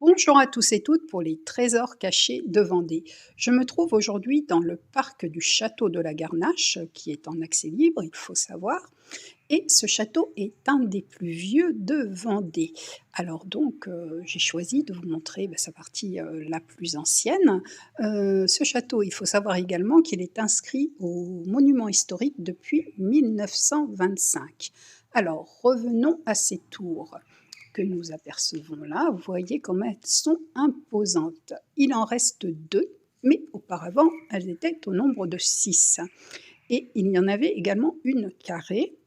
Bonjour à tous et toutes pour les trésors cachés de Vendée. Je me trouve aujourd'hui dans le parc du château de la Garnache, qui est en accès libre, il faut savoir. Et ce château est un des plus vieux de Vendée. Alors donc, j'ai choisi de vous montrer sa partie la plus ancienne. Ce château, il faut savoir également qu'il est inscrit au monument historique depuis 1925. Alors, revenons à ces tours que nous apercevons là, vous voyez comme elles sont imposantes. Il en reste deux, mais auparavant, elles étaient au nombre de 6. Et il y en avait également une carrée,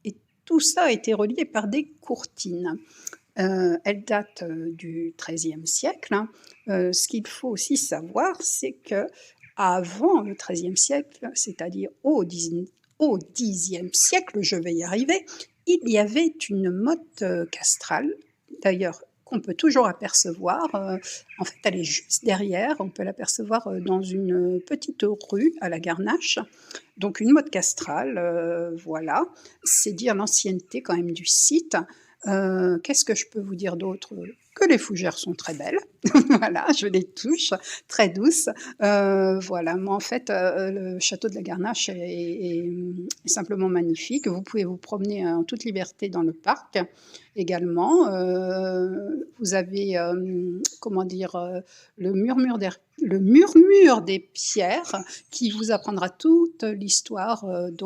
et tout ça a été relié par des courtines. Elles datent du XIIIe siècle. Ce qu'il faut aussi savoir, c'est que avant le XIIIe siècle, c'est-à-dire au Xe siècle, je vais y arriver, il y avait une motte castrale, d'ailleurs qu'on peut toujours apercevoir. En fait, elle est juste derrière, on peut l'apercevoir dans une petite rue à la Garnache. Donc une motte castrale, voilà, c'est dire l'ancienneté quand même du site. Qu'est-ce que je peux vous dire d'autre? Que les fougères sont très belles, voilà, je les touche, très douces. Voilà, mais en fait, le château de la Garnache est simplement magnifique. Vous pouvez vous promener en toute liberté dans le parc également. Vous avez, comment dire? Le murmure des pierres qui vous apprendra toute l'histoire, du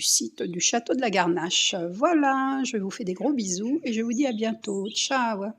site du château de la Garnache. Voilà, je vous fais des gros bisous et je vous dis à bientôt. Ciao!